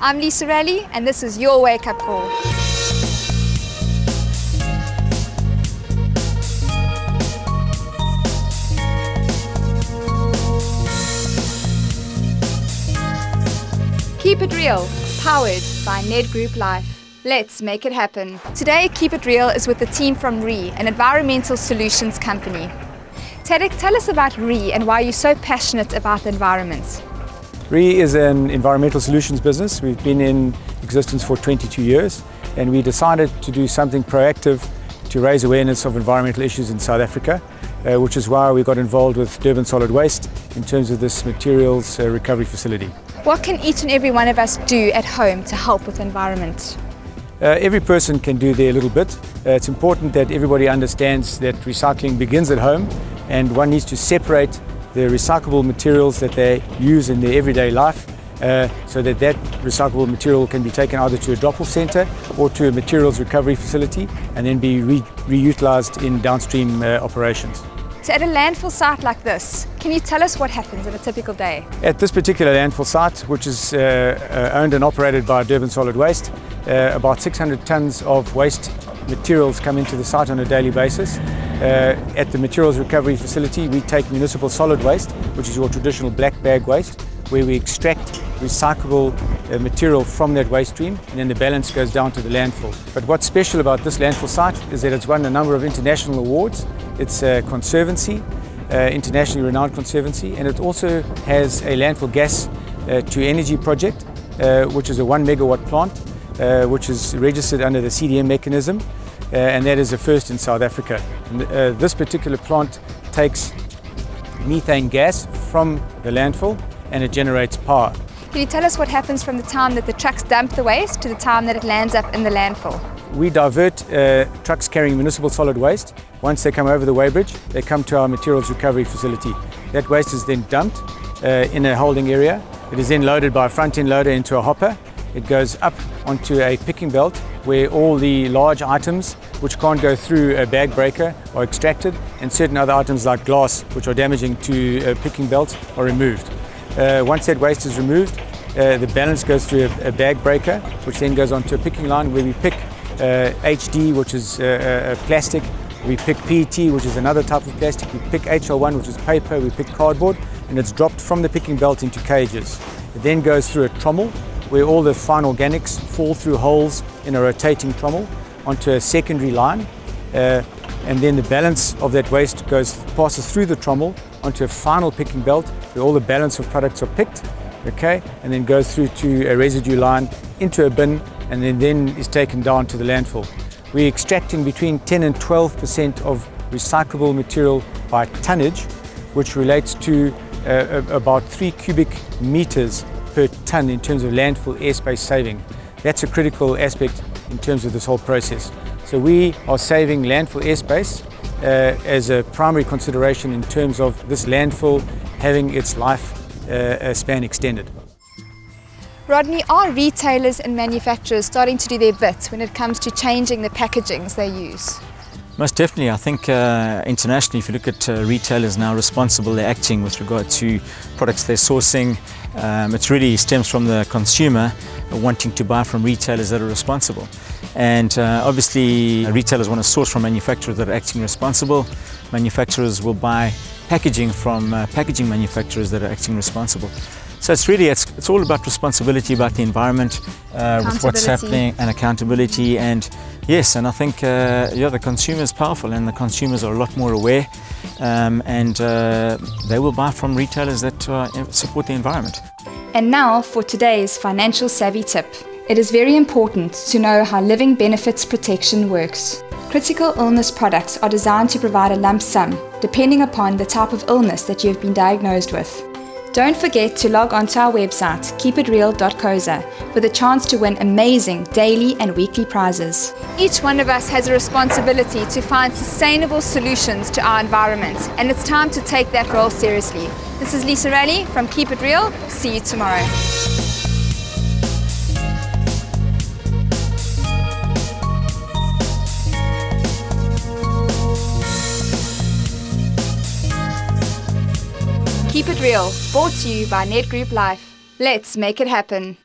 I'm Lisa Raleigh, and this is your wake-up call. Keep it real, powered by Ned Group Life. Let's make it happen. Today, Keep It Real is with the team from Re, an environmental solutions company. Tedek, tell us about Re and why you're so passionate about the environment. Re is an environmental solutions business. We've been in existence for 22 years, and we decided to do something proactive to raise awareness of environmental issues in South Africa, which is why we got involved with Durban Solid Waste in terms of this materials recovery facility. What can each and every one of us do at home to help with the environment? Every person can do their little bit. It's important that everybody understands that recycling begins at home, and one needs to separate the recyclable materials that they use in their everyday life so that recyclable material can be taken either to a drop-off centre or to a materials recovery facility and then be reutilised in downstream operations. So at a landfill site like this, can you tell us what happens in a typical day? At this particular landfill site, which is owned and operated by Durban Solid Waste, about 600 tonnes of waste materials come into the site on a daily basis. At the materials recovery facility, we take municipal solid waste, which is your traditional black bag waste, where we extract recyclable material from that waste stream, and then the balance goes down to the landfill. But what's special about this landfill site is that it's won a number of international awards. It's a conservancy, internationally renowned conservancy, and it also has a landfill gas to energy project, which is a 1 megawatt plant, which is registered under the CDM mechanism, and that is a first in South Africa. And, this particular plant takes methane gas from the landfill and it generates power. Can you tell us what happens from the time that the trucks dump the waste to the time that it lands up in the landfill? We divert trucks carrying municipal solid waste. Once they come over the weighbridge, they come to our materials recovery facility. That waste is then dumped in a holding area. It is then loaded by a front-end loader into a hopper. It goes up onto a picking belt where all the large items which can't go through a bag breaker are extracted, and certain other items like glass, which are damaging to a picking belt, are removed. Once that waste is removed, the balance goes through a bag breaker, which then goes onto a picking line where we pick HD, which is plastic, we pick PET, which is another type of plastic, we pick HL1, which is paper, we pick cardboard, and it's dropped from the picking belt into cages. It then goes through a trommel where all the fine organics fall through holes in a rotating trommel onto a secondary line, and then the balance of that waste passes through the trommel onto a final picking belt where all the balance of products are picked, okay, and then goes through to a residue line into a bin, and then is taken down to the landfill. We're extracting between 10 and 12% of recyclable material by tonnage, which relates to about 3 cubic meters per tonne in terms of landfill airspace saving. That's a critical aspect in terms of this whole process. So we are saving landfill airspace as a primary consideration in terms of this landfill having its life span extended. Rodney, are retailers and manufacturers starting to do their bit when it comes to changing the packagings they use? Most definitely. I think internationally, if you look at retailers now responsible, they're acting with regard to products they're sourcing. It really stems from the consumer wanting to buy from retailers that are responsible. And obviously retailers want to source from manufacturers that are acting responsible. Manufacturers will buy packaging from packaging manufacturers that are acting responsible. So it's all about responsibility, about the environment, with what's happening, and accountability. And yes, and I think the consumer is powerful, and the consumers are a lot more aware, and they will buy from retailers that support the environment. And now for today's financial savvy tip. It is very important to know how living benefits protection works. Critical illness products are designed to provide a lump sum, depending upon the type of illness that you have been diagnosed with. Don't forget to log onto our website, keepitreal.co.za, with a chance to win amazing daily and weekly prizes. Each one of us has a responsibility to find sustainable solutions to our environment, and it's time to take that role seriously. This is Lisa Raleigh from Keep It Real. See you tomorrow. Keep It Real, brought to you by Ned Group Life. Let's make it happen.